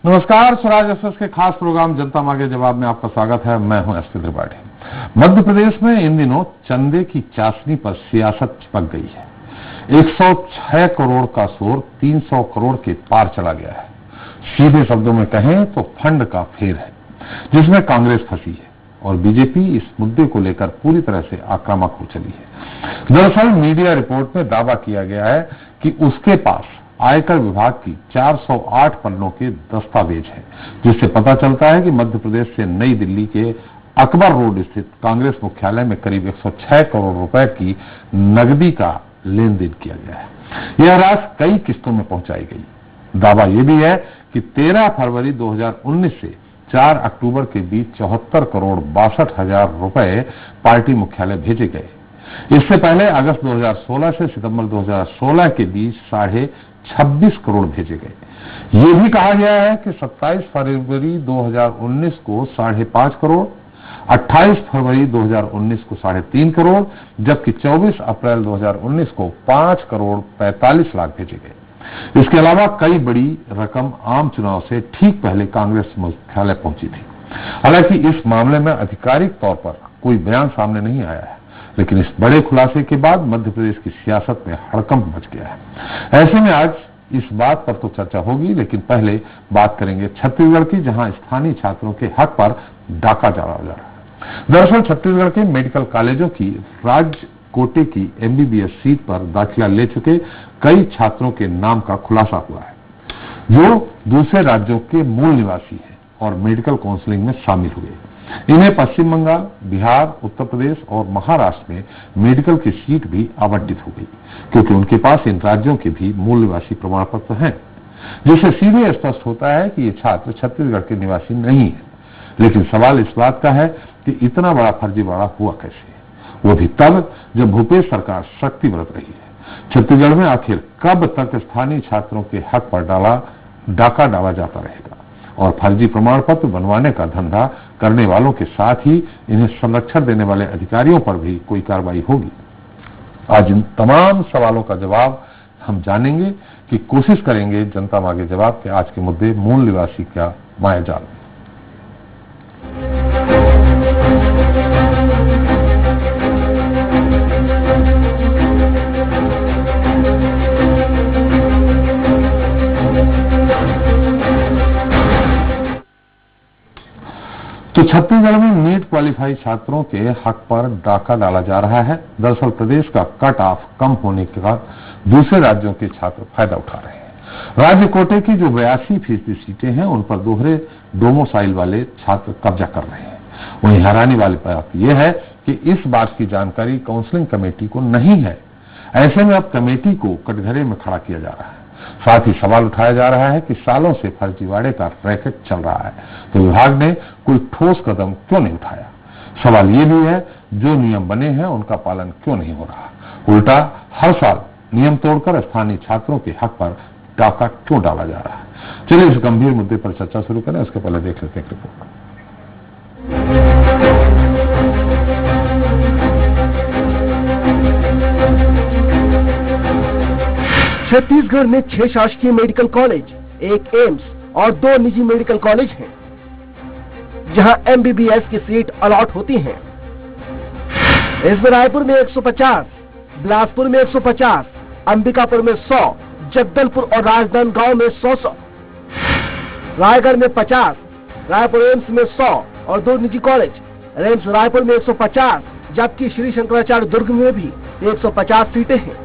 नमस्कार, स्वराज एक्सप्रेस के खास प्रोग्राम जनता मांगे जवाब में आपका स्वागत है। मैं हूं एसपी त्रिपाठी। मध्य प्रदेश में इन दिनों चंदे की चाशनी पर सियासत चिपक गई है। 106 करोड़ का शोर 300 करोड़ के पार चला गया है। सीधे शब्दों में कहें तो फंड का फेर है, जिसमें कांग्रेस फंसी है और बीजेपी इस मुद्दे को लेकर पूरी तरह से आक्रामक हो चली है। दरअसल मीडिया रिपोर्ट में दावा किया गया है कि उसके पास आयकर विभाग की 408 पन्नों के दस्तावेज हैं, जिससे पता चलता है कि मध्य प्रदेश से नई दिल्ली के अकबर रोड स्थित कांग्रेस मुख्यालय में करीब 106 करोड़ रुपए की नकदी का लेन देन किया गया है। यह राशि कई किस्तों में पहुंचाई गई। दावा यह भी है कि 13 फरवरी 2019 से 4 अक्टूबर के बीच 74 करोड़ 62 हजार रुपए पार्टी मुख्यालय भेजे गए। इससे पहले अगस्त 2016 से सितंबर 2016 के बीच 26.5 करोड़ भेजे गए। ये भी कहा गया है कि 27 फरवरी 2019 को 5.5 करोड़, 28 फरवरी 2019 को 3.5 करोड़, जबकि 24 अप्रैल 2019 को 5 करोड़ 45 लाख भेजे गए। इसके अलावा कई बड़ी रकम आम चुनाव से ठीक पहले कांग्रेस मुख्यालय पहुंची थी। हालांकि इस मामले में आधिकारिक तौर पर कोई बयान सामने नहीं आया है, लेकिन इस बड़े खुलासे के बाद मध्य प्रदेश की सियासत में हड़कंप मच गया है। ऐसे में आज इस बात पर तो चर्चा होगी, लेकिन पहले बात करेंगे छत्तीसगढ़ की, जहां स्थानीय छात्रों के हक पर डाका डाला जा रहा है। दरअसल छत्तीसगढ़ के मेडिकल कॉलेजों की राज्य कोटे की एमबीबीएस सीट पर दाखिला ले चुके कई छात्रों के नाम का खुलासा हुआ है, जो दूसरे राज्यों के मूल निवासी हैं और मेडिकल काउंसलिंग में शामिल हुए। इन्हें पश्चिम बंगाल, बिहार, उत्तर प्रदेश और महाराष्ट्र में मेडिकल की सीट भी आवंटित हो गई, क्योंकि उनके पास इन राज्यों के भी मूल निवासी प्रमाण पत्र हैं, जिससे सीधे स्पष्ट होता है कि ये छात्र छत्तीसगढ़ के निवासी नहीं है। लेकिन सवाल इस बात का है कि इतना बड़ा फर्जीवाड़ा हुआ कैसे, वो भी तब जब भूपेश सरकार शक्ति बरत रही है। छत्तीसगढ़ में आखिर कब तक स्थानीय छात्रों के हक पर डाका डाला जाता रहेगा और फर्जी प्रमाण पत्र बनवाने का धंधा करने वालों के साथ ही इन्हें संरक्षण देने वाले अधिकारियों पर भी कोई कार्रवाई होगी? आज इन तमाम सवालों का जवाब हम जानेंगे कि कोशिश करेंगे जनता मांगे जवाब के आज के मुद्दे मूल निवासी का मायाजाल। तो छत्तीसगढ़ में नीट क्वालिफाई छात्रों के हक पर डाका डाला जा रहा है। दरअसल प्रदेश का कट ऑफ कम होने के बाद दूसरे राज्यों के छात्र फायदा उठा रहे हैं। राज्य कोटे की जो 82% सीटें हैं, उन पर दोहरे डोमोसाइल वाले छात्र कब्जा कर रहे हैं। वहीं हैरानी वाली बात यह है कि इस बात की जानकारी काउंसलिंग कमेटी को नहीं है। ऐसे में अब कमेटी को कटघरे में खड़ा किया जा रहा है। साथ ही सवाल उठाया जा रहा है कि सालों से फर्जीवाड़े का रैकेट चल रहा है, तो विभाग ने कोई ठोस कदम क्यों नहीं उठाया। सवाल ये भी है, जो नियम बने हैं उनका पालन क्यों नहीं हो रहा। उल्टा हर साल नियम तोड़कर स्थानीय छात्रों के हक पर डाका क्यों डाला जा रहा है। चलिए इस गंभीर मुद्दे पर चर्चा शुरू करें। उसके पहले देख लेते हैं रिपोर्ट। छत्तीसगढ़ में 6 शासकीय मेडिकल कॉलेज, 1 एम्स और 2 निजी मेडिकल कॉलेज हैं, जहां एमबीबीएस की सीट अलॉट होती हैं। इसमें रायपुर में 150, बिलासपुर में 150, अंबिकापुर में 100, जगदलपुर और राजनांदगांव में 100, रायगढ़ में 50, रायपुर एम्स में 100 और 2 निजी कॉलेज, एम्स रायपुर में 150, जबकि श्री शंकराचार्य दुर्ग में भी 150 सीटें हैं।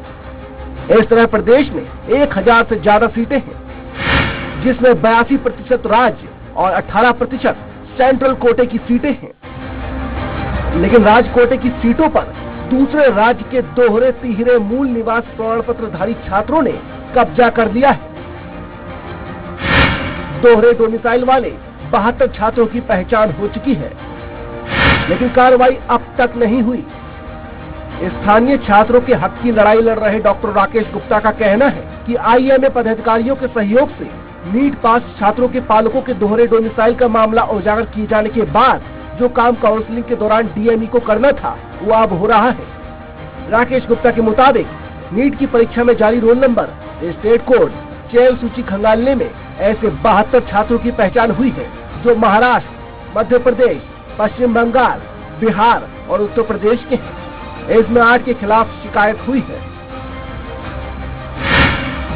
इस तरह प्रदेश में 1000 से ज्यादा सीटें हैं, जिसमें 82% राज्य और 18% सेंट्रल कोटे की सीटें हैं। लेकिन राज्य कोटे की सीटों पर दूसरे राज्य के दोहरे तिहरे मूल निवास प्रमाण पत्रधारी छात्रों ने कब्जा कर लिया है। दोहरे डोमिसाइल वाले 72 छात्रों की पहचान हो चुकी है, लेकिन कार्रवाई अब तक नहीं हुई। स्थानीय छात्रों के हक की लड़ाई लड़ रहे डॉक्टर राकेश गुप्ता का कहना है कि आईएमए पदाधिकारियों के सहयोग से नीट पास छात्रों के पालकों के दोहरे डोमिसाइल का मामला उजागर किए जाने के बाद जो काम काउंसलिंग के दौरान डीएमई को करना था, वो अब हो रहा है। राकेश गुप्ता के मुताबिक नीट की परीक्षा में जारी रोल नंबर, स्टेट कोड, चयन सूची खंगालने में ऐसे 72 छात्रों की पहचान हुई है जो महाराष्ट्र, मध्य प्रदेश, पश्चिम बंगाल, बिहार और उत्तर प्रदेश के हैं। इसमें 8 के खिलाफ शिकायत हुई है।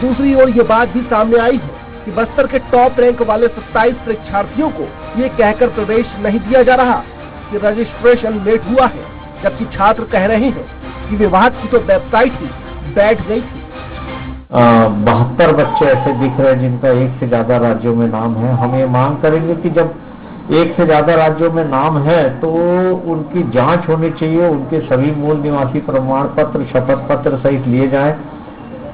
दूसरी ओर ये बात भी सामने आई है कि बस्तर के टॉप रैंक वाले 27 परीक्षार्थियों को ये कहकर प्रवेश नहीं दिया जा रहा कि रजिस्ट्रेशन लेट हुआ है, जबकि छात्र कह रहे हैं कि विभाग की तो वेबसाइट ही बैठ गई थी। 72 बच्चे ऐसे दिख रहे हैं जिनका एक से ज्यादा राज्यों में नाम है। हम ये मांग करेंगे कि जब एक से ज्यादा राज्यों में नाम है तो उनकी जांच होनी चाहिए, उनके सभी मूल निवासी प्रमाण पत्र, शपथ पत्र सहित लिए जाएं।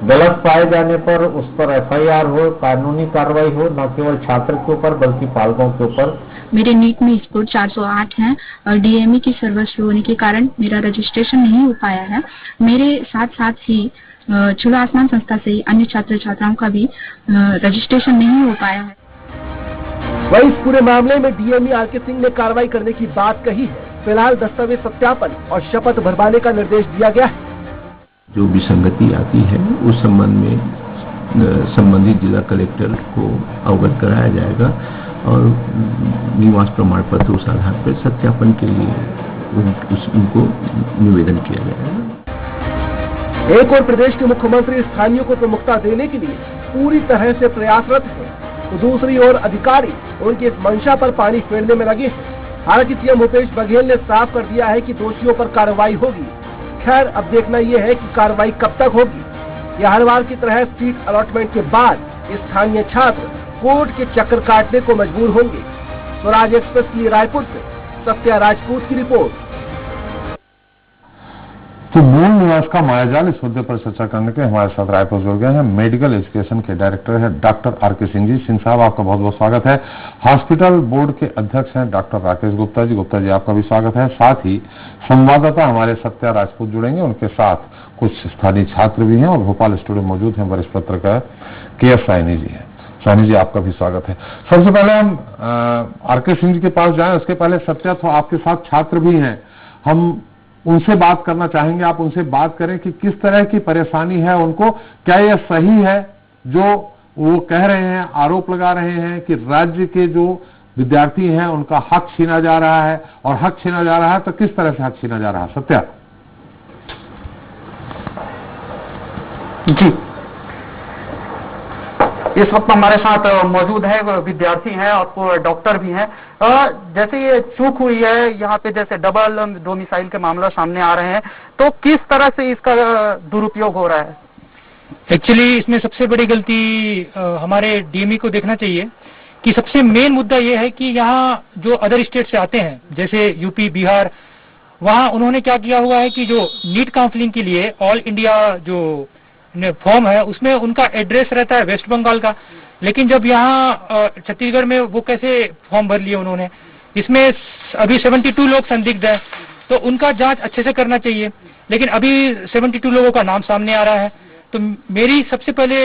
गलत पाए जाने पर उस पर FIR हो, कानूनी कार्रवाई हो, न केवल छात्र के ऊपर बल्कि पालकों के ऊपर। मेरे नीट में स्कोर 408 है और DME की सर्वर स्लो होने के कारण मेरा रजिस्ट्रेशन नहीं हो पाया है। मेरे साथ साथ ही खुला आसमान संस्था से अन्य छात्र छात्राओं का भी रजिस्ट्रेशन नहीं हो पाया है। वही इस पूरे मामले में DME RK सिंह ने कार्रवाई करने की बात कही है। फिलहाल दस्तावेज सत्यापन और शपथ भरवाने का निर्देश दिया गया है। जो विसंगति आती है उस संबंध में संबंधित जिला कलेक्टर को अवगत कराया जाएगा और निवास प्रमाण पत्र उस आधार पर सत्यापन के लिए उनको निवेदन किया जाएगा। एक और प्रदेश के मुख्यमंत्री स्थानीयों को प्रमुखता देने के लिए पूरी तरह से प्रयासरत हैं, तो दूसरी ओर अधिकारी उनकी इस मंशा पर पानी फेरने में लगे हैं। हालांकि CM भूपेश बघेल ने साफ कर दिया है कि दोषियों पर कार्रवाई होगी। खैर, अब देखना यह है कि कार्रवाई कब तक होगी। या हर बार की तरह सीट अलॉटमेंट के बाद स्थानीय छात्र कोर्ट के चक्कर काटने को मजबूर होंगे। स्वराज एक्सप्रेस के लिए रायपुर से सत्या राजपूत की रिपोर्ट। तो मूल निवास का मायाजाल, इस मुद्दे पर चर्चा करने के हमारे साथ रायपुर जुड़ गए हैं मेडिकल एजुकेशन के डायरेक्टर है डॉक्टर RK सिंह जी। सिंह साहब, आपका बहुत बहुत स्वागत है। हॉस्पिटल बोर्ड के अध्यक्ष हैं डॉक्टर राकेश गुप्ता जी। गुप्ता जी, आपका भी स्वागत है। साथ ही संवाददाता हमारे सत्या राजपूत जुड़ेंगे, उनके साथ कुछ स्थानीय छात्र भी हैं और भोपाल स्टूडियो मौजूद हैं वरिष्ठ पत्रकार KF साइनी जी हैं। साइनी जी, आपका भी स्वागत है। सबसे पहले हम RK सिंह जी के पास जाएं, उसके पहले सत्या, तो आपके साथ छात्र भी हैं, हम उनसे बात करना चाहेंगे। आप उनसे बात करें कि किस तरह की परेशानी है उनको, क्या यह सही है जो वो कह रहे हैं, आरोप लगा रहे हैं कि राज्य के जो विद्यार्थी हैं उनका हक छीना जा रहा है, और हक छीना जा रहा है तो किस तरह से हक छीना जा रहा है? सत्या जी, इस वक्त हमारे साथ मौजूद है विद्यार्थी हैं और डॉक्टर भी हैं। जैसे ये चूक हुई है यहाँ पे, जैसे डबल डोमिसाइल के मामला सामने आ रहे हैं, तो किस तरह से इसका दुरुपयोग हो रहा है? एक्चुअली इसमें सबसे बड़ी गलती हमारे DME को देखना चाहिए कि सबसे मेन मुद्दा ये है कि यहाँ जो अदर स्टेट से आते हैं, जैसे UP, बिहार, वहाँ उन्होंने क्या किया हुआ है कि जो नीट काउंसलिंग के लिए ऑल इंडिया जो फॉर्म है उसमें उनका एड्रेस रहता है वेस्ट बंगाल का, लेकिन जब यहाँ छत्तीसगढ़ में वो कैसे फॉर्म भर लिए उन्होंने, इसमें अभी 72 लोग संदिग्ध हैं, तो उनका जांच अच्छे से करना चाहिए। लेकिन अभी 72 लोगों का नाम सामने आ रहा है। तो मेरी सबसे पहले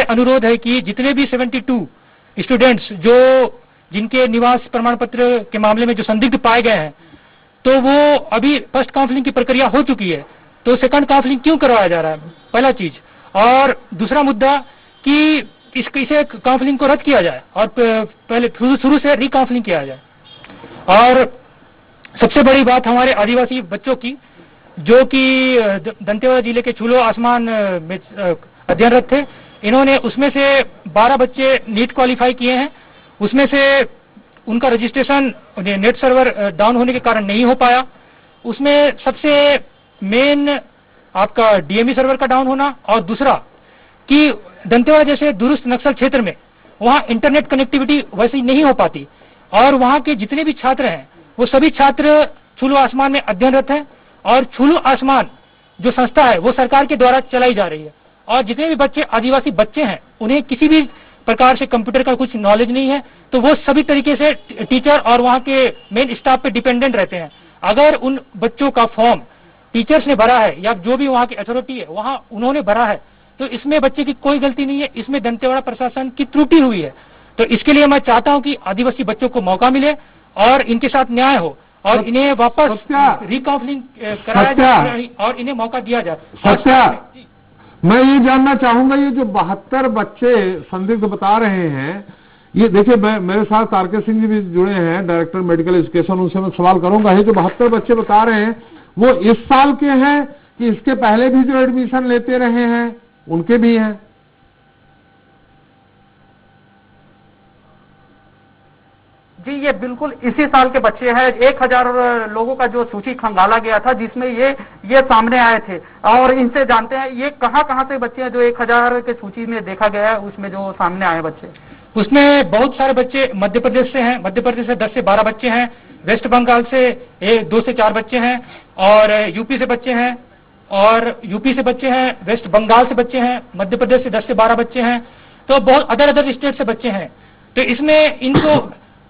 अनुरोध है कि जितने भी 72 स्टूडेंट्स जिनके निवास प्रमाण पत्र के मामले में जो संदिग्ध पाए गए हैं, तो वो अभी फर्स्ट काउंसलिंग की प्रक्रिया हो चुकी है, तो सेकंड काउंसलिंग क्यों करवाया जा रहा है, पहला चीज। और दूसरा मुद्दा कि इसे काउंसलिंग को रद्द किया जाए और पहले शुरू से रीकाउंसलिंग किया जाए। और सबसे बड़ी बात हमारे आदिवासी बच्चों की, जो कि दंतेवाड़ा जिले के छुलो आसमान में अध्ययनरत थे, इन्होंने उसमें से 12 बच्चे नीट क्वालिफाई किए हैं। उसमें से उनका रजिस्ट्रेशन नेट सर्वर डाउन होने के कारण नहीं हो पाया। उसमें सबसे मेन आपका DME सर्वर का डाउन होना, और दूसरा कि दंतेवाड़ा जैसे दुरुस्त नक्सल क्षेत्र में वहाँ इंटरनेट कनेक्टिविटी वैसी नहीं हो पाती, और वहाँ के जितने भी छात्र हैं वो सभी छात्र छुलो आसमान में अध्ययनरत हैं, और छुलो आसमान जो संस्था है वो सरकार के द्वारा चलाई जा रही है। और जितने भी बच्चे आदिवासी बच्चे हैं उन्हें किसी भी प्रकार से कंप्यूटर का कुछ नॉलेज नहीं है, तो वो सभी तरीके से टीचर और वहाँ के मेन स्टाफ पे डिपेंडेंट रहते हैं। अगर उन बच्चों का फॉर्म टीचर्स ने भरा है या जो भी वहाँ की अथॉरिटी है वहाँ उन्होंने भरा है, तो इसमें बच्चे की कोई गलती नहीं है, इसमें दंतेवाड़ा प्रशासन की त्रुटि हुई है। तो इसके लिए मैं चाहता हूँ कि आदिवासी बच्चों को मौका मिले और इनके साथ न्याय हो, और इन्हें वापस रिकाउंसलिंग कराया जाए और इन्हें मौका दिया जाए। मैं ये जानना चाहूंगा, ये जो 72 बच्चे संदिग्ध बता रहे हैं, ये देखिए, मेरे साथ तारकेश सिंह जी भी जुड़े हैं, डायरेक्टर मेडिकल एजुकेशन, उनसे मैं सवाल करूंगा। ये जो 72 बच्चे बता रहे हैं वो इस साल के हैं कि इसके पहले भी जो एडमिशन लेते रहे हैं उनके भी हैं? जी, ये बिल्कुल इसी साल के बच्चे हैं। 1000 लोगों का जो सूची खंगाला गया था जिसमें ये सामने आए थे, और इनसे जानते हैं ये कहां से बच्चे हैं जो 1000 के सूची में देखा गया है, उसमें जो सामने आए बच्चे। उसमें बहुत सारे बच्चे मध्य प्रदेश से हैं, मध्य प्रदेश से 10 से 12 बच्चे हैं, वेस्ट बंगाल से 2 से 4 बच्चे हैं, और यूपी से बच्चे हैं, वेस्ट बंगाल से बच्चे हैं, मध्य प्रदेश से 10 से 12 बच्चे हैं, तो बहुत अदर स्टेट से बच्चे हैं। तो इसमें इनको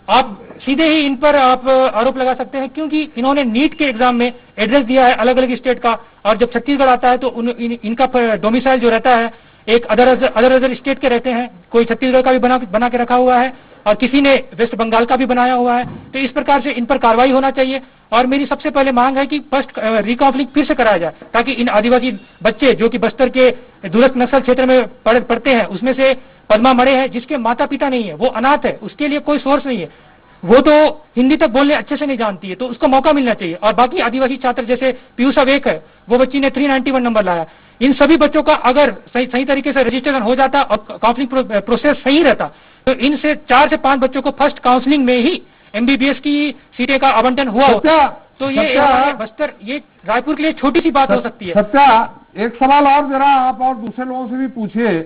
आप सीधे ही इन पर आप आरोप लगा सकते हैं, क्योंकि इन्होंने नीट के एग्जाम में एड्रेस दिया है अलग अलग स्टेट का, और जब छत्तीसगढ़ आता है तो इनका डोमिसाइल जो रहता है एक अदर स्टेट के रहते हैं। कोई छत्तीसगढ़ का भी बना के रखा हुआ है और किसी ने वेस्ट बंगाल का भी बनाया हुआ है। तो इस प्रकार से इन पर कार्रवाई होना चाहिए, और मेरी सबसे पहले मांग है कि फर्स्ट रिकाउंसलिंग फिर से कराया जाए, ताकि इन आदिवासी बच्चे जो कि बस्तर के दूरस्थ नक्सल क्षेत्र में पढ़ते हैं, उसमें से पद्मा मड़े है जिसके माता पिता नहीं है, वो अनाथ है, उसके लिए कोई सोर्स नहीं है, वो तो हिंदी तक बोलने अच्छे से नहीं जानती है, तो उसको मौका मिलना चाहिए। और बाकी आदिवासी छात्र जैसे पीयूषा वेक है, वो बच्ची ने 391 नंबर लाया। इन सभी बच्चों का अगर सही तरीके से रजिस्ट्रेशन हो जाता और काउंसलिंग प्रोसेस सही रहता, तो इनसे 4 से 5 बच्चों को फर्स्ट काउंसलिंग में ही MBBS की सीटें का आवंटन हुआ होता, तो ये बस्तर, ये रायपुर के लिए छोटी सी बात हो सकती है। सत्या, एक सवाल और जरा आप और दूसरे लोगों से भी पूछिए।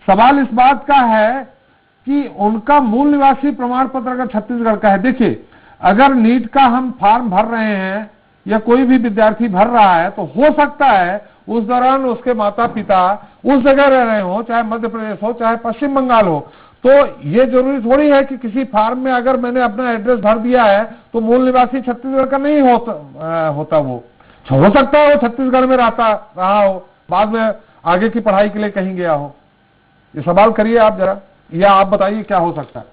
सवाल इस बात का है कि उनका मूल निवासी प्रमाण पत्र अगर छत्तीसगढ़ का है, देखिए अगर नीट का हम फॉर्म भर रहे हैं या कोई भी विद्यार्थी भर रहा है, तो हो सकता है उस दौरान उसके माता पिता उस जगह रह रहे हो, चाहे मध्य प्रदेश हो चाहे पश्चिम बंगाल हो। तो ये जरूरी थोड़ी है कि किसी फॉर्म में अगर मैंने अपना एड्रेस भर दिया है तो मूल निवासी छत्तीसगढ़ का नहीं होता वो हो सकता है वो छत्तीसगढ़ में रहा हो, बाद में आगे की पढ़ाई के लिए कहीं गया हो। ये सवाल करिए आप जरा, या आप बताइए क्या हो सकता है।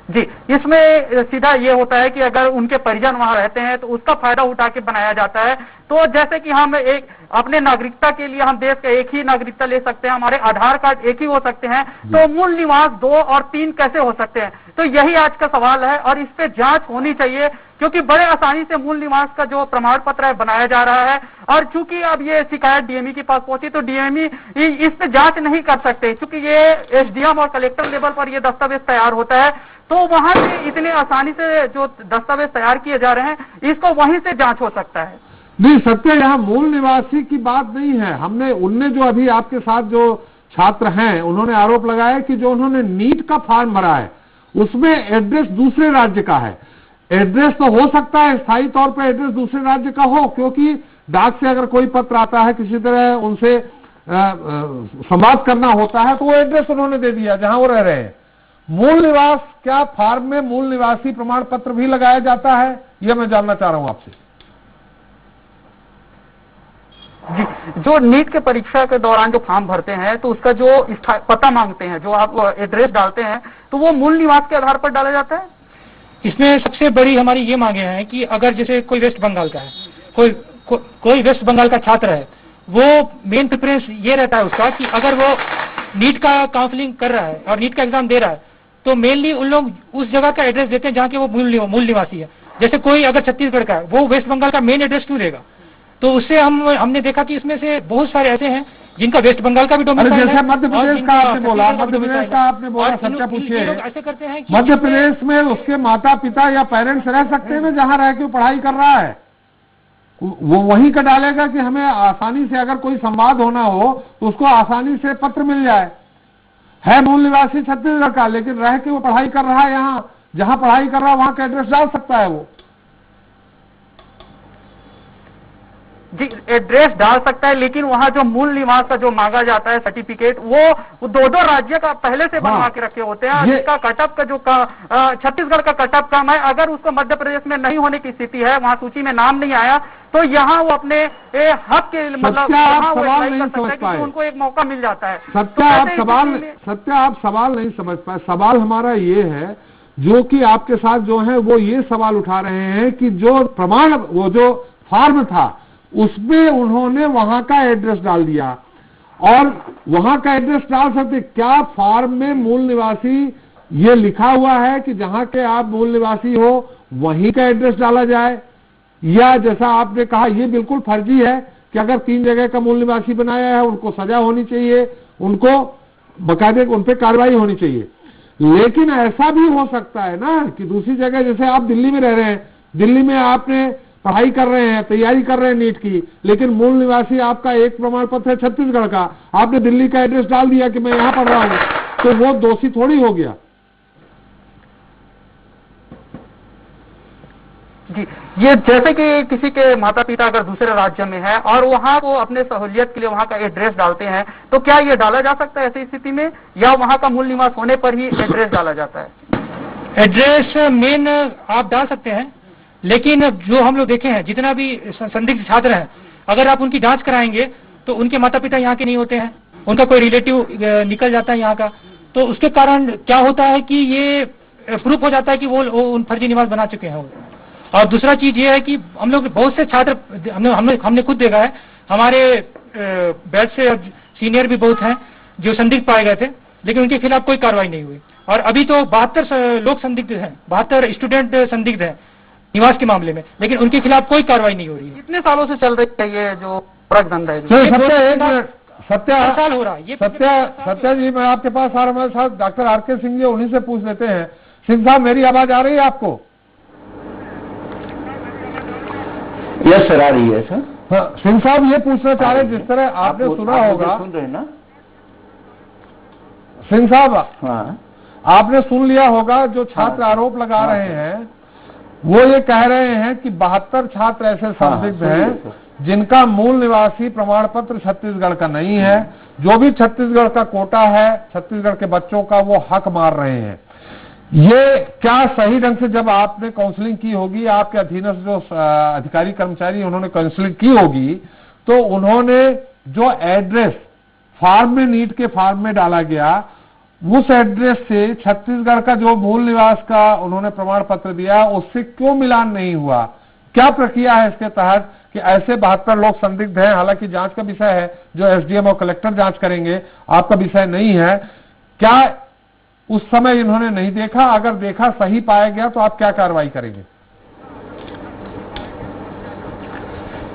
जी, इसमें सीधा ये होता है कि अगर उनके परिजन वहां रहते हैं तो उसका फायदा उठा के बनाया जाता है। तो जैसे कि हम एक अपने नागरिकता के लिए हम देश का एक ही नागरिकता ले सकते हैं, हमारे आधार कार्ड एक ही हो सकते हैं, तो मूल निवास 2 और 3 कैसे हो सकते हैं? तो यही आज का सवाल है, और इस पे जांच होनी चाहिए, क्योंकि बड़े आसानी से मूल निवास का जो प्रमाण पत्र है बनाया जा रहा है। और चूंकि अब ये शिकायत DME के पास पहुंची, तो DME इस पे जांच नहीं कर सकते, क्योंकि ये SDM और कलेक्टर लेवल पर ये दस्तावेज तैयार होता है, तो वहां से इतने आसानी से जो दस्तावेज तैयार किए जा रहे हैं, इसको वहीं से जांच हो सकता है। नहीं सत्य, यहाँ मूल निवासी की बात नहीं है। उनने जो अभी आपके साथ जो छात्र हैं, उन्होंने आरोप लगाया कि जो उन्होंने नीट का फॉर्म भरा है उसमें एड्रेस दूसरे राज्य का है। एड्रेस तो हो सकता है स्थायी तौर पर एड्रेस दूसरे राज्य का हो, क्योंकि डाक से अगर कोई पत्र आता है, किसी तरह उनसे संवाद करना होता है, तो वो एड्रेस उन्होंने दे दिया जहां वो रह रहे हैं। मूल निवास, क्या फॉर्म में मूल निवासी प्रमाण पत्र भी लगाया जाता है, यह मैं जानना चाह रहा हूं आपसे। जी, जो नीट के परीक्षा के दौरान जो फॉर्म भरते हैं, तो उसका जो पता मांगते हैं, जो आप एड्रेस डालते हैं, तो वो मूल निवास के आधार पर डाला जाता है। इसमें सबसे बड़ी हमारी ये मांगे हैं कि अगर जैसे कोई वेस्ट बंगाल का है, कोई वेस्ट बंगाल का छात्र है, वो मेन प्रेफरेंस ये रहता है उसका कि अगर वो नीट का काउंसलिंग कर रहा है और नीट का एग्जाम दे रहा है, तो मेनली उन लोग उस जगह का एड्रेस देते हैं जहाँ के वो मूल निवासी है। जैसे कोई अगर छत्तीसगढ़ का है, वो वेस्ट बंगाल का मेन एड्रेस क्यों देगा? तो उससे हमने देखा कि इसमें से बहुत सारे ऐसे हैं जिनका वेस्ट बंगाल का भी डोमिसाइल है। जैसे मध्य प्रदेश का आपने बोला, सच्चा पूछिए, ऐसे करते हैं कि मध्य प्रदेश में उसके माता पिता या पेरेंट्स रह सकते हैं जहां रह के पढ़ाई कर रहा है, वो वहीं का डालेगा कि हमें आसानी से अगर कोई संवाद होना हो तो उसको आसानी से पत्र मिल जाए। है मूल निवासी छत्तीसगढ़ का, लेकिन रह के वो पढ़ाई कर रहा है, यहाँ जहां पढ़ाई कर रहा है वहां का एड्रेस डाल सकता है वो। जी, एड्रेस डाल सकता है, लेकिन वहाँ जो मूल निवास का जो मांगा जाता है सर्टिफिकेट, वो 2-2 राज्य का पहले से बनवा के रखे होते हैं। जिसका कटअप का जो छत्तीसगढ़ का कटअप कम है, अगर उसको मध्य प्रदेश में नहीं होने की स्थिति है, वहाँ सूची में नाम नहीं आया, तो यहाँ वो अपने हक के मतलब उनको एक मौका मिल जाता है। सत्या आप सवाल नहीं समझ पाए। सवाल हमारा ये है, जो कि आपके साथ जो है वो ये सवाल उठा रहे हैं कि जो प्रमाण, वो जो फॉर्म था, उसमें उन्होंने वहां का एड्रेस डाल दिया। और वहां का एड्रेस डाल सकते, क्या फॉर्म में मूल निवासी ये लिखा हुआ है कि जहां के आप मूल निवासी हो वहीं का एड्रेस डाला जाए, या जैसा आपने कहा ये बिल्कुल फर्जी है कि अगर 3 जगह का मूल निवासी बनाया है उनको सजा होनी चाहिए, उनको बकायदे उन पर कार्रवाई होनी चाहिए। लेकिन ऐसा भी हो सकता है ना कि दूसरी जगह, जैसे आप दिल्ली में रह रहे हैं, दिल्ली में आपने पढ़ाई कर रहे हैं, तैयारी कर रहे हैं नीट की, लेकिन मूल निवासी आपका एक प्रमाण पत्र है छत्तीसगढ़ का, आपने दिल्ली का एड्रेस डाल दिया कि मैं यहां पढ़ रहा हूं, तो वो दोषी थोड़ी हो गया। जी, ये जैसे कि किसी के माता पिता अगर दूसरे राज्य में है और वहाँ वो अपने सहूलियत के लिए वहाँ का एड्रेस डालते हैं, तो क्या ये डाला जा सकता है ऐसी स्थिति में, या वहाँ का मूल निवास होने पर ही एड्रेस डाला जाता है? एड्रेस मेन आप डाल सकते हैं, लेकिन जो हम लोग देखे हैं जितना भी संदिग्ध छात्र हैं, अगर आप उनकी जांच कराएंगे तो उनके माता पिता यहाँ के नहीं होते हैं, उनका कोई रिलेटिव निकल जाता है यहाँ का, तो उसके कारण क्या होता है कि ये प्रूफ हो जाता है कि वो उन फर्जी निवास बना चुके हैं। और दूसरा चीज ये है कि हम लोग बहुत से छात्र हमने खुद देखा है, हमारे बैच से सीनियर भी बहुत हैं जो संदिग्ध पाए गए थे, लेकिन उनके खिलाफ कोई कार्रवाई नहीं हुई। और अभी तो 72 लोग संदिग्ध हैं, 72 स्टूडेंट संदिग्ध हैं निवास के मामले में, लेकिन उनके खिलाफ कोई कार्रवाई नहीं हो रही है। कितने सालों से चल रही है ये जो अपराध धंधा है? साल हो रहा है। सत्या जी, मैं आपके पास आ रहा हूं, हमारे साथ डॉक्टर आर.के. सिंह जी, उन्हीं से पूछ लेते हैं। सिंह साहब, मेरी आवाज आ रही है आपको? यस सर, आ रही है सर। हाँ, सिंह साहब ये पूछना चाह रहे, जिस तरह आपने सुना होगा, सुन रहे हैं ना सिंह साहब? हाँ, आपने सुन लिया होगा जो छात्र आरोप लगा रहे हैं, वो ये कह रहे हैं कि 72 छात्र ऐसे संदिग्ध हैं जिनका मूल निवासी प्रमाण पत्र छत्तीसगढ़ का नहीं है, जो भी छत्तीसगढ़ का कोटा है छत्तीसगढ़ के बच्चों का, वो हक मार रहे हैं। ये क्या सही ढंग से जब आपने काउंसलिंग की होगी, आपके अधीनस्थ जो अधिकारी कर्मचारी उन्होंने काउंसलिंग की होगी, तो उन्होंने जो एड्रेस फॉर्म में, नीट के फॉर्म में डाला गया, उस एड्रेस से छत्तीसगढ़ का जो मूल निवास का उन्होंने प्रमाण पत्र दिया उससे क्यों मिलान नहीं हुआ? क्या प्रक्रिया है इसके तहत कि ऐसे 72 लोग संदिग्ध हैं? हालांकि जांच का विषय है, जो एसडीएम और कलेक्टर जांच करेंगे, आपका विषय नहीं है। क्या उस समय इन्होंने नहीं देखा? अगर देखा, सही पाया गया, तो आप क्या कार्रवाई करेंगे?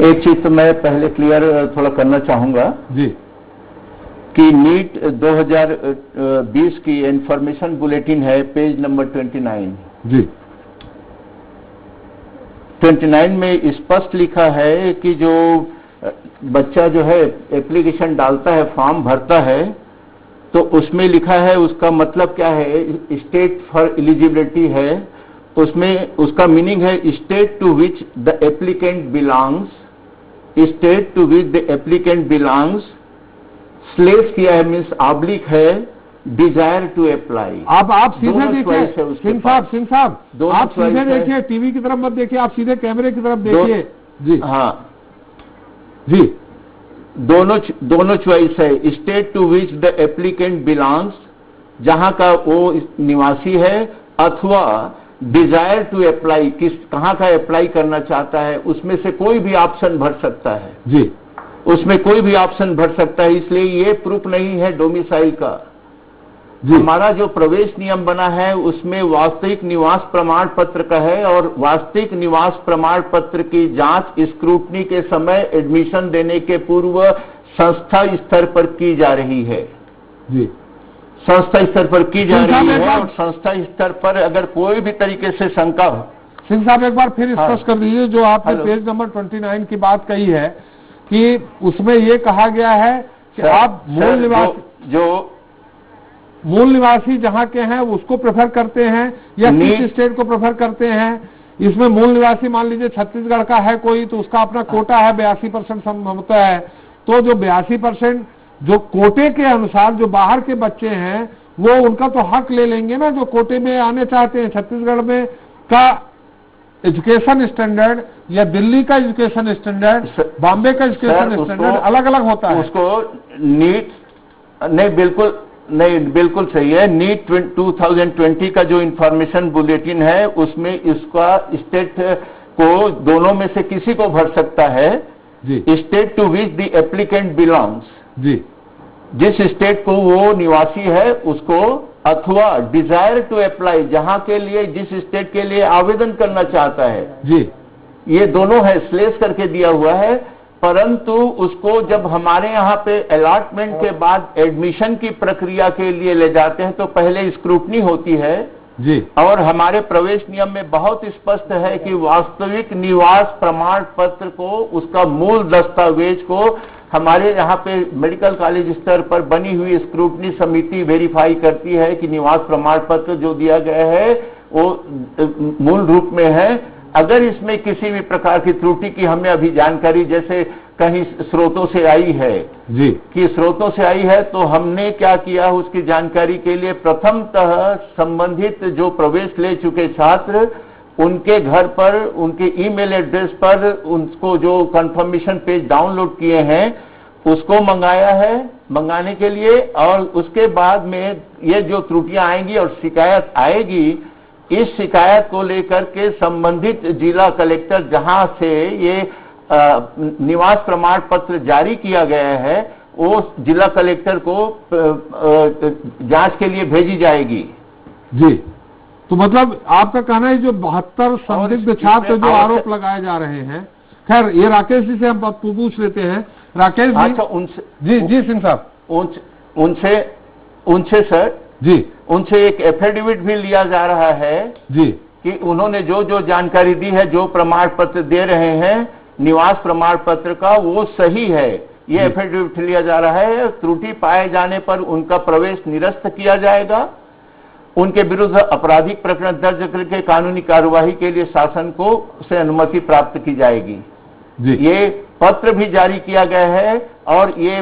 एक चीज तो मैं पहले क्लियर थोड़ा करना चाहूंगा जी, कि नीट 2020 की इंफॉर्मेशन बुलेटिन है, पेज नंबर 29 जी। 29 में स्पष्ट लिखा है कि जो बच्चा जो है एप्लीकेशन डालता है, फॉर्म भरता है, तो उसमें लिखा है, उसका मतलब क्या है, स्टेट फॉर एलिजिबिलिटी है, उसमें उसका मीनिंग है state to which the applicant belongs, state to which the applicant belongs, slash किया है मीन्स ऑब्लिक है, डिजायर टू अप्लाई। आप सीधे देखिए सिंह साहब, आप सीधे देखिए, टीवी की तरफ मत देखिए, आप सीधे कैमरे की तरफ देखिए जी। हाँ जी, दोनों चॉइस है, state to which the applicant belongs, जहां का वो निवासी है, अथवा डिजायर टू अप्लाई, कहां का अप्लाई करना चाहता है, उसमें से कोई भी ऑप्शन भर सकता है जी, उसमें कोई भी ऑप्शन भर सकता है। इसलिए ये प्रूफ नहीं है डोमिसाइल का। हमारा जो प्रवेश नियम बना है उसमें वास्तविक निवास प्रमाण पत्र का है, और वास्तविक निवास प्रमाण पत्र की जांच स्क्रूटनी के समय एडमिशन देने के पूर्व संस्था स्तर पर की जा रही है जी, संस्था स्तर पर की जा रही है। और संस्था स्तर पर अगर कोई भी तरीके से शंका हो, सिंह साहब एक बार फिर स्पष्ट कर दीजिए, जो आपने पेज नंबर 29 की बात कही है कि उसमें ये कहा गया है कि आप मूल निवासी जहां के हैं उसको प्रेफर करते हैं या किस स्टेट को प्रेफर करते हैं? इसमें मूल निवासी मान लीजिए छत्तीसगढ़ का है कोई, तो उसका अपना कोटा है, 82% होता है, तो जो 82% जो कोटे के अनुसार जो बाहर के बच्चे हैं वो उनका तो हक ले लेंगे ना, जो कोटे में आने चाहते हैं। छत्तीसगढ़ में का एजुकेशन स्टैंडर्ड या दिल्ली का एजुकेशन स्टैंडर्ड, बॉम्बे का एजुकेशन स्टैंडर्ड अलग अलग होता है। उसको नीट बिल्कुल सही है। नीट 2020 का जो इंफॉर्मेशन बुलेटिन है उसमें इसका स्टेट को दोनों में से किसी को भर सकता है, जी state to which the applicant belongs, जी जिस स्टेट को वो निवासी है उसको, अथवा डिजायर टू अप्लाई, जहां के लिए, जिस स्टेट के लिए आवेदन करना चाहता है, जी ये दोनों है, स्लेस करके दिया हुआ है। परंतु उसको जब हमारे यहाँ पे अलॉटमेंट के बाद एडमिशन की प्रक्रिया के लिए ले जाते हैं तो पहले स्क्रूटनी होती है जी और हमारे प्रवेश नियम में बहुत स्पष्ट है कि वास्तविक निवास प्रमाण पत्र को, उसका मूल दस्तावेज को हमारे यहाँ पे मेडिकल कॉलेज स्तर पर बनी हुई स्क्रूटनी समिति वेरीफाई करती है कि निवास प्रमाण पत्र जो दिया गया है वो मूल रूप में है। अगर इसमें किसी भी प्रकार की त्रुटि की हमें अभी जानकारी जैसे कहीं स्रोतों से आई है जी कि स्रोतों से आई है, तो हमने क्या किया उसकी जानकारी के लिए प्रथमतः संबंधित जो प्रवेश ले चुके छात्र, उनके घर पर, उनके ईमेल एड्रेस पर उनको जो कंफर्मेशन पेज डाउनलोड किए हैं उसको मंगाया है, मंगाने के लिए। और उसके बाद में ये जो त्रुटियां आएंगी और शिकायत आएगी, इस शिकायत को लेकर के संबंधित जिला कलेक्टर जहां से ये निवास प्रमाण पत्र जारी किया गया है, वो जिला कलेक्टर को जांच के लिए भेजी जाएगी। जी, तो मतलब आपका कहना है जो 72 संदिग्ध छात्र जो आरोप लगाए जा रहे हैं, खैर ये राकेश जी से हम पूछ लेते हैं। राकेश जी, अच्छा, उनसे जी सिंह साहब, उनसे सर जी, उनसे एक एफिडेविट भी लिया जा रहा है जी कि उन्होंने जो जो जानकारी दी है, जो प्रमाण पत्र दे रहे हैं निवास प्रमाण पत्र का, वो सही है। ये एफिडेविट लिया जा रहा है। त्रुटि पाए जाने पर उनका प्रवेश निरस्त किया जाएगा, उनके विरुद्ध आपराधिक प्रकरण दर्ज करके कानूनी कार्यवाही के लिए शासन को से अनुमति प्राप्त की जाएगी। जी, ये पत्र भी जारी किया गया है और ये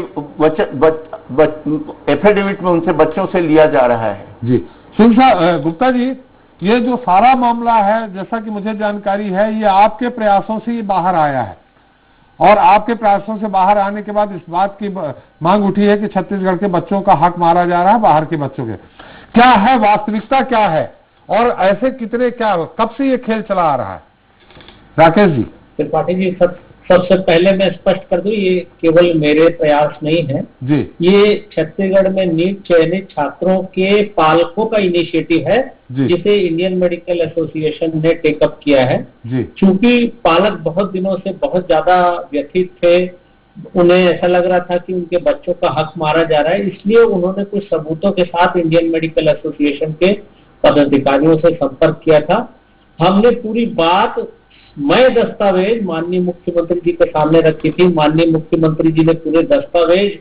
एफिडेविट में उनसे बच्चों से लिया जा रहा है। जी सिंह साहब, गुप्ता जी, ये जो सारा मामला है, जैसा कि मुझे जानकारी है, ये आपके प्रयासों से ही बाहर आया है और आपके प्रयासों से बाहर आने के बाद इस बात की मांग उठी है कि छत्तीसगढ़ के बच्चों का हक मारा जा रहा है, बाहर के बच्चों के। क्या है वास्तविकता, क्या है और ऐसे कितने, क्या कब से ये खेल चला आ रहा है? राकेश जी। त्रिपाठी जी, सबसे पहले मैं स्पष्ट कर दूं, ये केवल मेरे प्रयास नहीं है जी, ये छत्तीसगढ़ में नीट चयनित छात्रों के पालकों का इनिशिएटिव है जिसे इंडियन मेडिकल एसोसिएशन ने टेकअप किया है। चूंकि पालक बहुत दिनों से बहुत ज्यादा व्यथित थे, उन्हें ऐसा लग रहा था कि उनके बच्चों का हक मारा जा रहा है, इसलिए उन्होंने कुछ सबूतों के साथ इंडियन मेडिकल एसोसिएशन के पदाधिकारियों से संपर्क किया था। हमने पूरी बात, मैं दस्तावेज माननीय मुख्यमंत्री जी के सामने रखी थी। माननीय मुख्यमंत्री जी ने पूरे दस्तावेज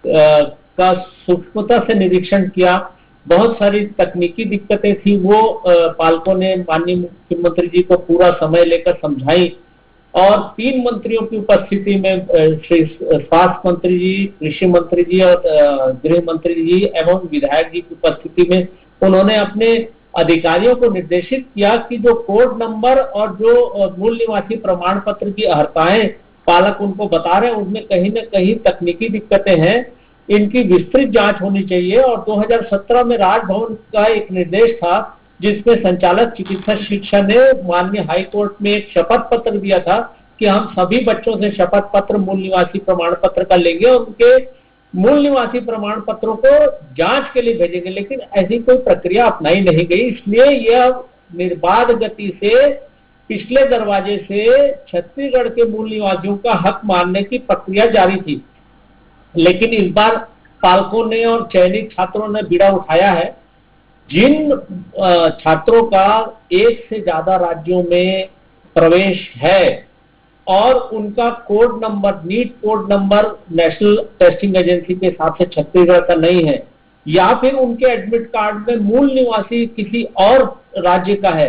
का सूक्ष्मता से निरीक्षण किया। बहुत सारी तकनीकी दिक्कतें थी, वो पालकों ने माननीय मुख्यमंत्री जी को पूरा समय लेकर समझाई और 3 मंत्रियों की उपस्थिति में, श्री स्वास्थ्य मंत्री जी, कृषि मंत्री जी और गृह मंत्री जी एवं विधायक जी की उपस्थिति में उन्होंने अपने अधिकारियों को निर्देशित किया कि जो कोड नंबर और जो मूल निवासी प्रमाण पत्र की अर्हताएं पालक उनको बता रहे हैं, उनमें कहीं न कहीं तकनीकी दिक्कतें हैं, इनकी विस्तृत जांच होनी चाहिए। और 2017 में राजभवन का एक निर्देश था जिसमें संचालक चिकित्सा शिक्षा ने माननीय हाई कोर्ट में एक शपथ पत्र दिया था कि हम सभी बच्चों से शपथ पत्र मूल निवासी प्रमाण पत्र का लेंगे और उनके मूल निवासी प्रमाण पत्रों को जांच के लिए भेजेंगे, लेकिन ऐसी कोई प्रक्रिया अपनाई नहीं गई। इसलिए यह निर्बाध गति से पिछले दरवाजे से छत्तीसगढ़ के मूल निवासियों का हक मानने की प्रक्रिया जारी थी, लेकिन इस बार पालकों ने और चयनित छात्रों ने बीड़ा उठाया है। जिन छात्रों का 1 से ज्यादा राज्यों में प्रवेश है और उनका code number, NEET code number National Testing Agency के हिसाब से छत्तीसगढ़ का नहीं है, या फिर उनके एडमिट कार्ड में मूल निवासी किसी और राज्य का है,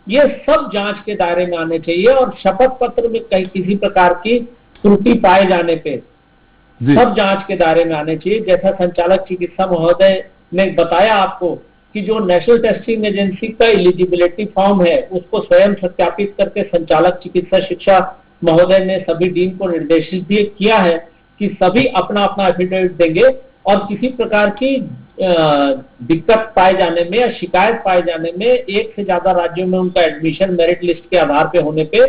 ये सब जांच के दायरे में आने चाहिए। और शपथ पत्र में कहीं किसी प्रकार की त्रुटि पाए जाने पे सब जांच के दायरे में आने चाहिए। जैसा संचालक चिकित्सा महोदय ने बताया आपको कि जो नेशनल टेस्टिंग एजेंसी का एलिजिबिलिटी फॉर्म है उसको स्वयं सत्यापित करके संचालक चिकित्सा शिक्षा महोदय ने सभी डीन को निर्देशित भी किया है कि सभी अपना अपना एफिडेविट देंगे और किसी प्रकार की दिक्कत पाए जाने में या शिकायत पाए जाने में 1 से ज्यादा राज्यों में उनका एडमिशन मेरिट लिस्ट के आधार पे होने पे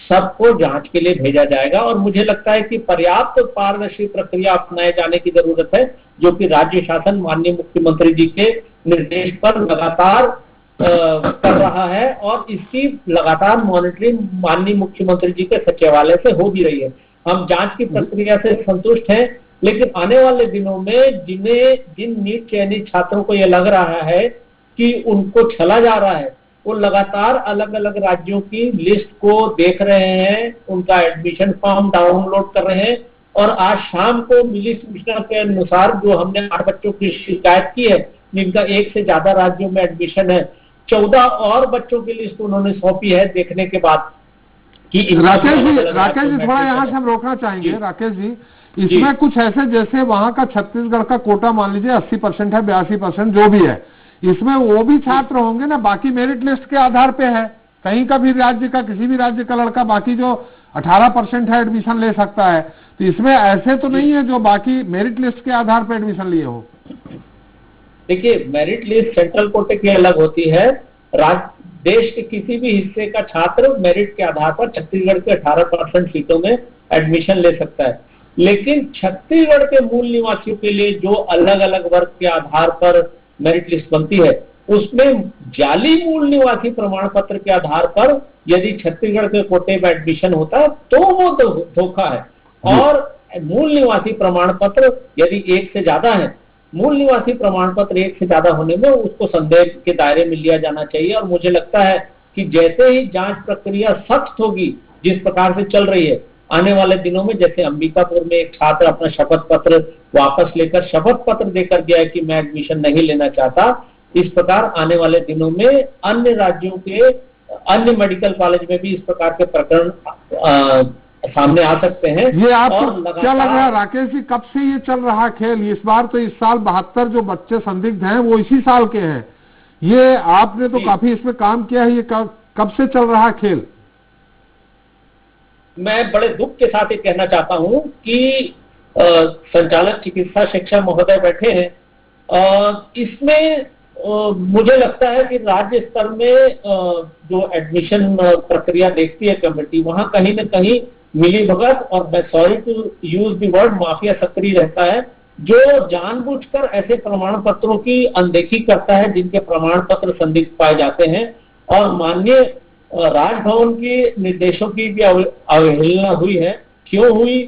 सबको जांच के लिए भेजा जाएगा। और मुझे लगता है कि पर्याप्त पारदर्शी प्रक्रिया अपनाए जाने की जरूरत है, जो कि राज्य शासन माननीय मुख्यमंत्री जी के निर्देश पर लगातार कर रहा है, और इसकी लगातार मॉनिटरिंग माननीय मुख्यमंत्री जी के सचिवालय से हो भी रही है। हम जांच की प्रक्रिया से संतुष्ट हैं, लेकिन आने वाले दिनों में जिन नीट चयनित छात्रों को यह लग रहा है कि उनको छला जा रहा है, वो लगातार अलग अलग राज्यों की लिस्ट को देख रहे हैं, उनका एडमिशन फॉर्म डाउनलोड कर रहे हैं, और आज शाम को मिली सूचना के अनुसार जो हमने 8 बच्चों की शिकायत की है जिनका 1 से ज्यादा राज्यों में एडमिशन है, 14 और बच्चों की लिस्ट उन्होंने सौंपी है देखने के बाद कि राकेश जी थोड़ा यहाँ से हम रोकना चाहेंगे। राकेश जी, इसमें कुछ ऐसे जैसे वहां का छत्तीसगढ़ का कोटा मान लीजिए 80% है, 82% जो भी है, इसमें वो भी छात्र होंगे ना, बाकी मेरिट लिस्ट के आधार पे है, कहीं का भी राज्य का किसी भी राज्य का लड़का बाकी जो 18% है एडमिशन ले सकता है, तो इसमें ऐसे तो नहीं है जो बाकी मेरिट लिस्ट के आधार पर एडमिशन लिए हो। देखिए, मेरिट लिस्ट सेंट्रल कोटे की अलग होती है, देश के किसी भी हिस्से का छात्र मेरिट के आधार पर छत्तीसगढ़ के 18% सीटों में एडमिशन ले सकता है, लेकिन छत्तीसगढ़ के मूल निवासियों के लिए जो अलग अलग वर्ग के आधार पर मेरिट लिस्ट बनती है, उसमें जाली मूल निवासी प्रमाण पत्र के आधार पर यदि छत्तीसगढ़ के कोटे में एडमिशन होता है तो वो धोखा है। और मूल निवासी प्रमाण पत्र यदि 1 से ज्यादा है, मूल निवासी प्रमाण पत्र 1 से ज्यादा होने में उसको संदेह के दायरे में लिया जाना चाहिए। और मुझे लगता है कि जैसे ही जांच प्रक्रिया सख्त होगी, जिस प्रकार से चल रही है, आने वाले दिनों में, जैसे अंबिकापुर में एक छात्र अपना शपथ पत्र वापस लेकर शपथ पत्र देकर गया है कि मैं एडमिशन नहीं लेना चाहता, इस प्रकार आने वाले दिनों में अन्य राज्यों के अन्य मेडिकल कॉलेज में भी इस प्रकार के प्रकरण सामने आ सकते हैं। ये आपको क्या लग रहा है राकेश जी, कब से ये चल रहा खेल? इस बार तो इस साल 72 जो बच्चे संदिग्ध हैं वो इसी साल के हैं, ये आपने तो काफी इसमें काम किया है, ये कब से चल रहा खेल? मैं बड़े दुख के साथ ये कहना चाहता हूं कि संचालक चिकित्सा शिक्षा महोदय बैठे हैं, इसमें मुझे लगता है कि राज्य स्तर में जो एडमिशन प्रक्रिया देखती है कमेटी, वहां कहीं न कहीं मिलीभगत, और मैं sorry to use the word, mafia सक्रिय रहता है, जो जानबूझकर ऐसे प्रमाण पत्रों की अनदेखी करता है जिनके प्रमाण पत्र संदिग्ध पाए जाते हैं। और माननीय राजभवन के निर्देशों की भी अवहेलना हुई है। क्यों हुई?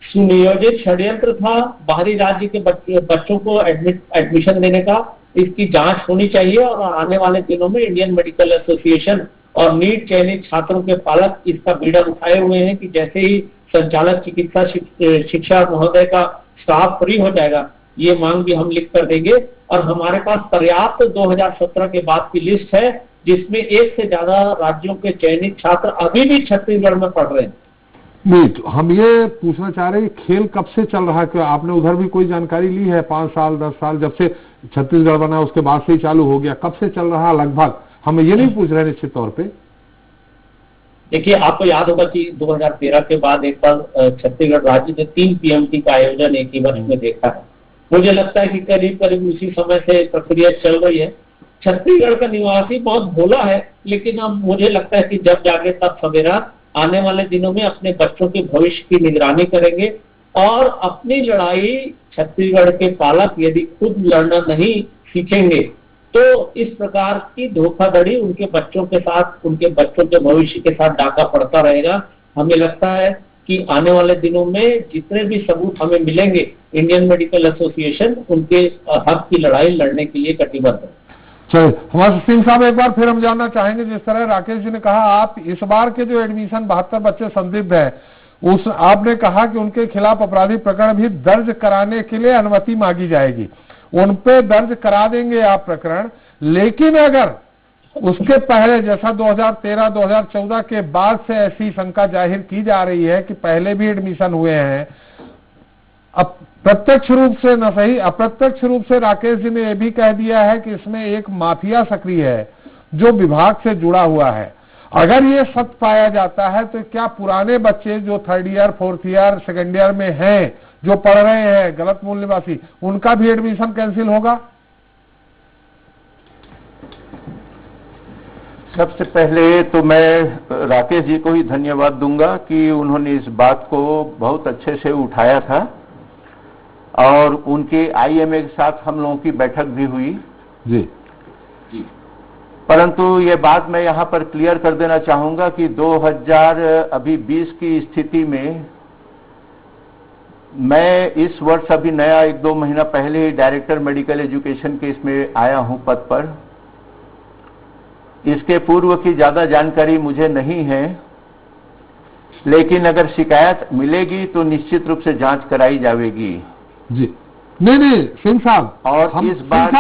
सुनियोजित षड्यंत्र था बाहरी राज्य के बच्चों को एडमिशन देने का, इसकी जांच होनी चाहिए। और आने वाले दिनों में इंडियन मेडिकल एसोसिएशन और नीट चयनित छात्रों के पालक इसका बीड़ा उठाए हुए हैं कि जैसे ही संचालक चिकित्सा शिक्षा महोदय का स्टाफ फ्री हो जाएगा, ये मांग भी हम लिख कर देंगे। और हमारे पास पर्याप्त 2017 के बाद की लिस्ट है, जिसमें 1 से ज्यादा राज्यों के चयनित छात्र अभी भी छत्तीसगढ़ में पढ़ रहे हैं। नहीं, तो हम ये पूछना चाह रहे हैं खेल कब से चल रहा है? क्या आपने उधर भी कोई जानकारी ली है? 5 साल 10 साल जब से छत्तीसगढ़ बना उसके बाद से ही चालू हो गया, कब से चल रहा लगभग? हम ये नहीं पूछ रहे निश्चित तौर पे। देखिए, आपको याद होगा कि 2013 के बाद एक बार छत्तीसगढ़ राज्य ने 3 PMT का आयोजन एक ही वर्ष में देखा है। मुझे लगता है कि करीब करीब उसी समय से प्रक्रिया चल रही है। छत्तीसगढ़ का निवासी बहुत भोला है, लेकिन अब मुझे लगता है कि जब जागे तब सवेरा, आने वाले दिनों में अपने बच्चों के भविष्य की निगरानी करेंगे। और अपनी लड़ाई छत्तीसगढ़ के पालक यदि खुद लड़ना नहीं सीखेंगे तो इस प्रकार की धोखाधड़ी उनके बच्चों के साथ, उनके बच्चों के भविष्य के साथ डाका पड़ता रहेगा। हमें लगता है कि आने वाले दिनों में जितने भी सबूत हमें मिलेंगे, इंडियन मेडिकल एसोसिएशन उनके हक की लड़ाई लड़ने के लिए कटिबद्ध है। चलिए, हमारे सिंह साहब एक बार फिर हम जानना चाहेंगे, जिस तरह राकेश जी ने कहा, आप इस बार के जो एडमिशन 72 बच्चे संदिग्ध हैं, उस आपने कहा कि उनके खिलाफ आपराधिक प्रकरण भी दर्ज कराने के लिए अनुमति मांगी जाएगी। उन पे दर्ज करा देंगे आप प्रकरण, लेकिन अगर उसके पहले जैसा 2013-2014 के बाद से ऐसी शंका जाहिर की जा रही है कि पहले भी एडमिशन हुए हैं, अब प्रत्यक्ष रूप से न सही अप्रत्यक्ष रूप से राकेश जी ने यह भी कह दिया है कि इसमें एक माफिया सक्रिय है जो विभाग से जुड़ा हुआ है। अगर ये सत्य पाया जाता है तो क्या पुराने बच्चे जो 3rd year 4th year 2nd year में हैं, जो पढ़ रहे हैं गलत मूल निवासी, उनका भी एडमिशन कैंसिल होगा? सबसे पहले तो मैं राकेश जी को ही धन्यवाद दूंगा कि उन्होंने इस बात को बहुत अच्छे से उठाया था और उनके आईएमए के साथ हम लोगों की बैठक भी हुई जी। परंतु ये बात मैं यहाँ पर क्लियर कर देना चाहूंगा कि 2020 की स्थिति में मैं इस वर्ष अभी नया 1-2 महीना पहले ही डायरेक्टर मेडिकल एजुकेशन के इसमें आया हूं पद पर। इसके पूर्व की ज्यादा जानकारी मुझे नहीं है, लेकिन अगर शिकायत मिलेगी तो निश्चित रूप से जांच कराई जाएगी जी। नहीं सिंह साहब, और इस बार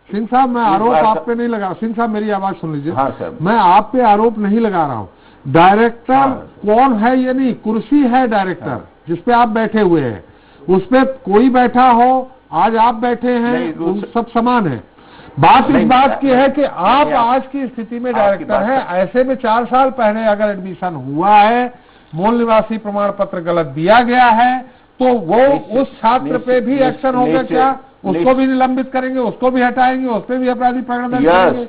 सिंह साहब मैं आरोप आप पे नहीं लगा। सिंह साहब मेरी आवाज सुन लीजिए। हाँ सर, मैं आप पे आरोप नहीं लगा रहा हूँ। डायरेक्टर कौन है ये नहीं, कुर्सी है डायरेक्टर जिसपे आप बैठे हुए हैं, उस पे कोई बैठा हो, आज आप बैठे हैं, उन सब समान है। बात इस बात की है कि आप आज की स्थिति में डायरेक्टर हैं, ऐसे में 4 साल पहले अगर एडमिशन हुआ है, मूल निवासी प्रमाण पत्र गलत दिया गया है, तो वो उस छात्र पे भी एक्शन होगा क्या? उसको भी निलंबित करेंगे, उसको भी हटाएंगे, उस पर भी अपराधी प्रकरण दर्ज करेंगे?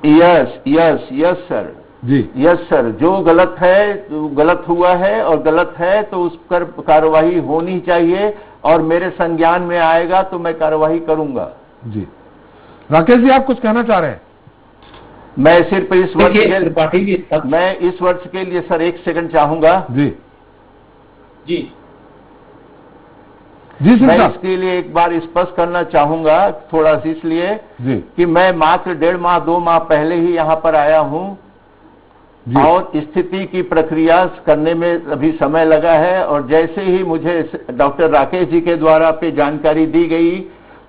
यस सर जी। यस सर, जो गलत है गलत हुआ है और गलत है तो उस पर कार्रवाई होनी चाहिए और मेरे संज्ञान में आएगा तो मैं कार्रवाई करूंगा जी। राकेश जी आप कुछ कहना चाह रहे हैं? मैं सिर्फ इस वर्ष के लिए सर 1 सेकंड चाहूंगा जी जी। मैं इसके लिए एक बार स्पष्ट करना चाहूंगा थोड़ा सा, इसलिए कि मैं मात्र 1.5 माह 2 माह पहले ही यहाँ पर आया हूँ और स्थिति की प्रक्रिया करने में अभी समय लगा है। और जैसे ही मुझे डॉक्टर राकेश जी के द्वारा पे जानकारी दी गई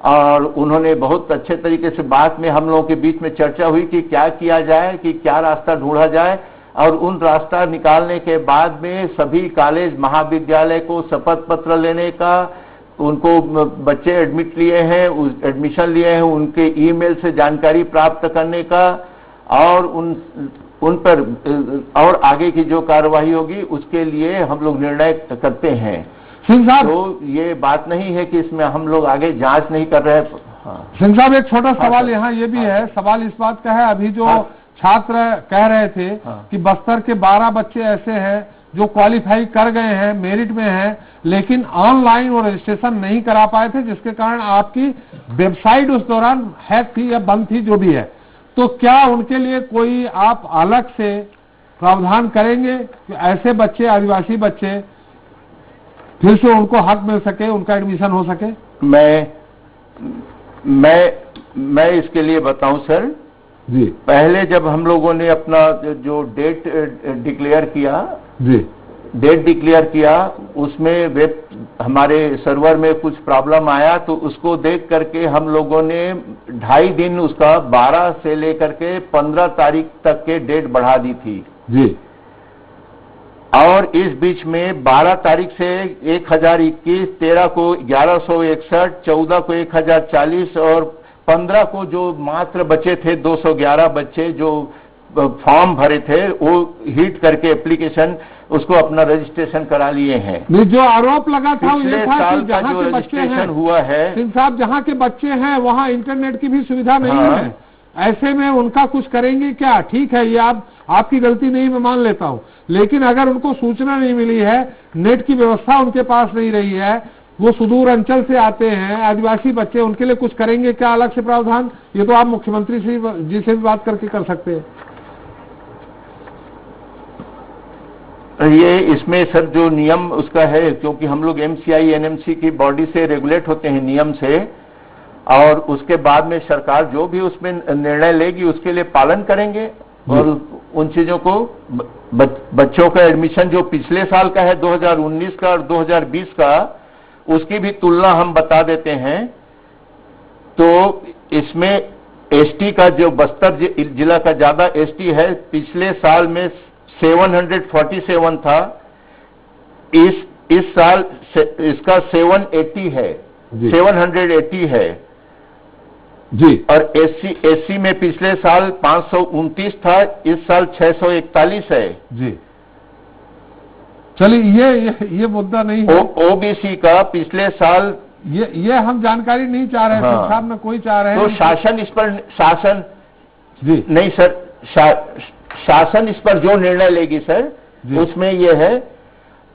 और उन्होंने बहुत अच्छे तरीके से बात में हम लोगों के बीच में चर्चा हुई कि क्या किया जाए, कि क्या रास्ता ढूंढा जाए, और उन रास्ता निकालने के बाद में सभी कॉलेज महाविद्यालय को शपथ पत्र लेने का, उनको बच्चे एडमिट लिए हैं, एडमिशन लिए हैं, उनके ईमेल से जानकारी प्राप्त करने का और उन पर और आगे की जो कार्रवाई होगी उसके लिए हम लोग निर्णय करते हैं। सिंह साहब, तो ये बात नहीं है कि इसमें हम लोग आगे जांच नहीं कर रहे हैं। सिंह साहब एक छोटा सवाल यहाँ ये भी है, सवाल इस बात का है, अभी जो छात्र कह रहे थे कि बस्तर के 12 बच्चे ऐसे हैं जो क्वालिफाई कर गए हैं, मेरिट में हैं, लेकिन ऑनलाइन वो रजिस्ट्रेशन नहीं करा पाए थे, जिसके कारण आपकी वेबसाइट उस दौरान हैक थी या बंद थी, जो भी है। तो क्या उनके लिए कोई आप अलग से प्रावधान करेंगे कि ऐसे बच्चे, आदिवासी बच्चे, फिर से उनको हक मिल सके, उनका एडमिशन हो सके? मैं इसके लिए बताऊं सर जी। पहले जब हम लोगों ने अपना जो डेट डिक्लेयर किया उसमें हमारे सर्वर में कुछ प्रॉब्लम आया, तो उसको देख करके हम लोगों ने 2.5 दिन उसका 12 से लेकर के 15 तारीख तक के डेट बढ़ा दी थी जी। और इस बीच में 12 तारीख से 1021, 13 को 1161, 14 को 1040 और 15 को जो मात्र बचे थे 211 बच्चे जो फॉर्म भरे थे, वो हिट करके एप्लीकेशन उसको अपना रजिस्ट्रेशन करा लिए हैं। नहीं, जो आरोप लगा था वो ये था कि जहाँ के बच्चे हैं हुआ है, सिंह साहब, जहाँ के बच्चे हैं वहाँ इंटरनेट की भी सुविधा नहीं है, ऐसे में उनका कुछ करेंगे क्या? ठीक है, ये आपकी गलती नहीं, मैं मान लेता हूँ, लेकिन अगर उनको सूचना नहीं मिली है, नेट की व्यवस्था उनके पास नहीं रही है, वो सुदूर अंचल से आते हैं, आदिवासी बच्चे, उनके लिए कुछ करेंगे क्या अलग से प्रावधान? ये तो आप मुख्यमंत्री जी से भी बात करके कर सकते हैं। ये इसमें सर जो नियम उसका है, क्योंकि हम लोग MCI NMC की बॉडी से रेगुलेट होते हैं नियम से, और उसके बाद में सरकार जो भी उसमें निर्णय लेगी उसके लिए पालन करेंगे और उन चीजों को बच्चों का एडमिशन जो पिछले साल का है 2019 का और 2020 का, उसकी भी तुलना हम बता देते हैं। तो इसमें ST का जो बस्तर जिला का ज्यादा ST है, पिछले साल में 747 था, इस साल इसका 780 है, 780 है जी। और SC में पिछले साल 529 था, इस साल 641 है जी। चलिए ये मुद्दा नहीं है। OBC का पिछले साल ये हम जानकारी नहीं चाह रहे हैं। हाँ। साहब में कोई चाह रहे हैं तो शासन इस पर जी नहीं सर, शासन इस पर जो निर्णय लेगी सर उसमें ये है।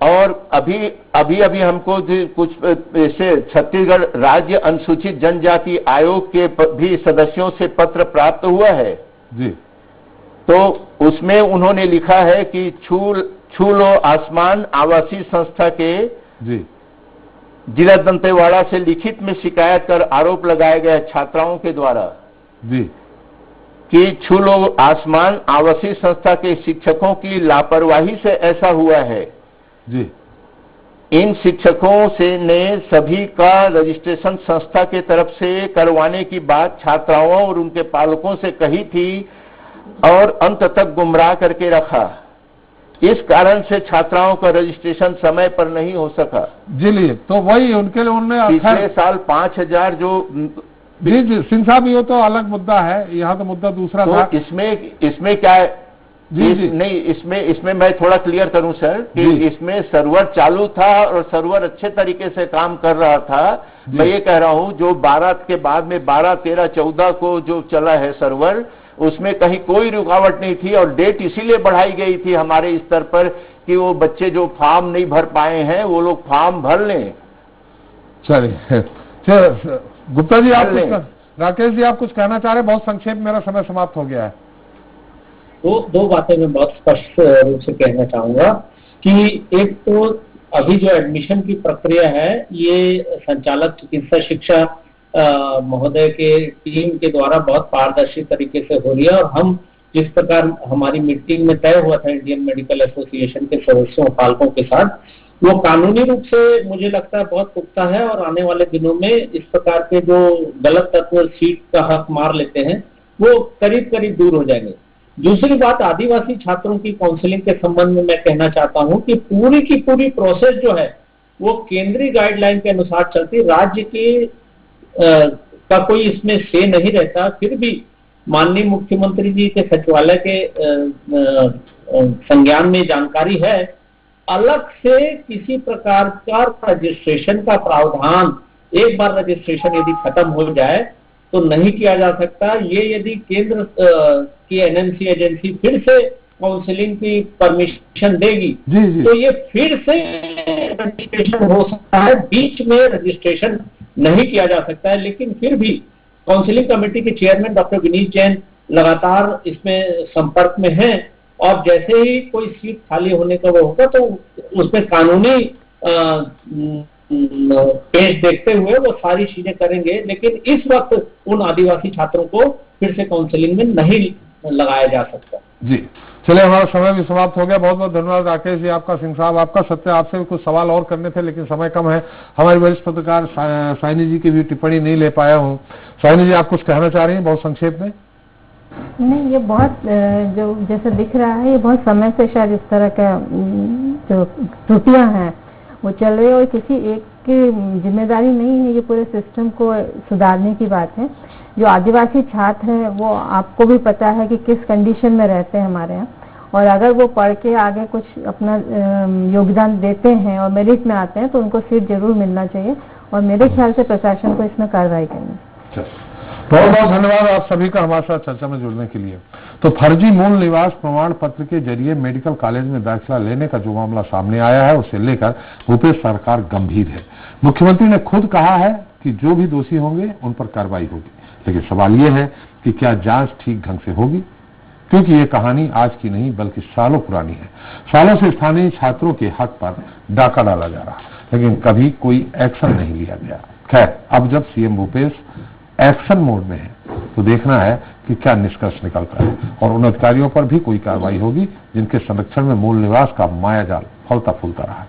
और अभी हमको कुछ ऐसे छत्तीसगढ़ राज्य अनुसूचित जनजाति आयोग के भी सदस्यों से पत्र प्राप्त हुआ है जी। तो उसमें उन्होंने लिखा है कि छू लो आसमान आवासीय संस्था के जी जिला दंतेवाड़ा से लिखित में शिकायत कर आरोप लगाए गए छात्राओं के द्वारा जी कि छू लो आसमान आवासीय संस्था के शिक्षकों की लापरवाही से ऐसा हुआ है जी। इन शिक्षकों से ने सभी का रजिस्ट्रेशन संस्था के तरफ से करवाने की बात छात्राओं और उनके पालकों से कही थी और अंत तक गुमराह करके रखा। इस कारण से छात्राओं का रजिस्ट्रेशन समय पर नहीं हो सका। जी लिए तो वही उनके लिए उन्होंने पिछले साल 5000 जो जी जी सिंह साहब ये तो अलग मुद्दा है, यहाँ तो मुद्दा दूसरा तो था। इसमें क्या है जी जी नहीं इसमें मैं थोड़ा क्लियर करूं सर कि इसमें सर्वर चालू था और सर्वर अच्छे तरीके से काम कर रहा था। मैं ये कह रहा हूं जो 12 के बाद में 12, 13, 14 को जो चला है सर्वर उसमें कहीं कोई रुकावट नहीं थी और डेट इसीलिए बढ़ाई गई थी हमारे स्तर पर कि वो बच्चे जो फॉर्म नहीं भर पाए हैं वो लोग फॉर्म भर लें। चलिए गुप्ता जी आप राकेश जी आप कुछ कहना चाह रहे हैं? बहुत संक्षेप, मेरा समय समाप्त हो गया है। दो बातें मैं बहुत स्पष्ट रूप से कहना चाहूंगा कि एक तो अभी जो एडमिशन की प्रक्रिया है ये संचालक चिकित्सा शिक्षा महोदय के टीम के द्वारा बहुत पारदर्शी तरीके से हो रही है और हम जिस प्रकार हमारी मीटिंग में तय हुआ था इंडियन मेडिकल एसोसिएशन के सदस्यों पालकों के साथ, वो कानूनी रूप से मुझे लगता है बहुत पुख्ता है और आने वाले दिनों में इस प्रकार के जो गलत तत्व सीट का हक मार लेते हैं वो करीब करीब दूर हो जाएंगे। दूसरी बात, आदिवासी छात्रों की काउंसलिंग के संबंध में मैं कहना चाहता हूं कि पूरी की पूरी प्रोसेस जो है वो केंद्रीय गाइडलाइन के अनुसार चलती, राज्य की का कोई इसमें से नहीं रहता। फिर भी माननीय मुख्यमंत्री जी के सचिवालय के संज्ञान में जानकारी है, अलग से किसी प्रकार का रजिस्ट्रेशन का प्रावधान एक बार रजिस्ट्रेशन यदि खत्म हो जाए तो नहीं किया जा सकता। ये यदि केंद्र की एनएमसी एजेंसी फिर से काउंसलिंग की परमिशन देगी तो ये फिर से रजिस्ट्रेशन हो सकता है, बीच में रजिस्ट्रेशन नहीं किया जा सकता है। लेकिन फिर भी काउंसलिंग कमेटी के चेयरमैन डॉक्टर विनीत जैन लगातार इसमें संपर्क में हैं और जैसे ही कोई सीट खाली होने का वो होगा तो उसमें कानूनी पेश देखते हुए वो सारी चीजें करेंगे। लेकिन इस वक्त उन आदिवासी छात्रों को फिर से काउंसलिंग में नहीं लगाया जा सकता। जी चलिए, हमारा समय भी समाप्त हो गया। बहुत बहुत धन्यवाद राकेश जी आपका, सिंह साहब आपका। सत्य आपसे भी कुछ सवाल और करने थे लेकिन समय कम है। हमारे वरिष्ठ पत्रकार साइनी जी की भी टिप्पणी नहीं ले पाया हूँ। साइनी जी आप कुछ कहना चाह रही हैं बहुत संक्षेप में? नहीं, ये बहुत जो जैसे दिख रहा है ये बहुत समय से शायद इस तरह का जो त्रुटियां हैं वो चल रही है और किसी एक की जिम्मेदारी नहीं है, ये पूरे सिस्टम को सुधारने की बात है। जो आदिवासी छात्र हैं वो आपको भी पता है कि किस कंडीशन में रहते हैं हमारे यहाँ, और अगर वो पढ़ के आगे कुछ अपना योगदान देते हैं और मेरिट में आते हैं तो उनको सीट जरूर मिलना चाहिए और मेरे ख्याल से प्रशासन को इसमें कार्रवाई करनी चाहिए। बहुत बहुत धन्यवाद आप सभी का हमारे साथ चर्चा में जुड़ने के लिए। तो फर्जी मूल निवास प्रमाण पत्र के जरिए मेडिकल कॉलेज में दाखिला लेने का जो मामला सामने आया है उसे लेकर भूपेश सरकार गंभीर है। मुख्यमंत्री ने खुद कहा है कि जो भी दोषी होंगे उन पर कार्रवाई होगी, लेकिन सवाल यह है कि क्या जांच ठीक ढंग से होगी, क्योंकि ये कहानी आज की नहीं बल्कि सालों पुरानी है। सालों से स्थानीय छात्रों के हक पर डाका डाला जा रहा लेकिन कभी कोई एक्शन नहीं लिया गया। खैर, अब जब सीएम भूपेश एक्शन मोड में है तो देखना है कि क्या निष्कर्ष निकलता है और उन अधिकारियों पर भी कोई कार्रवाई होगी जिनके संरक्षण में मूल निवास का मायाजाल फलता फूलता रहा।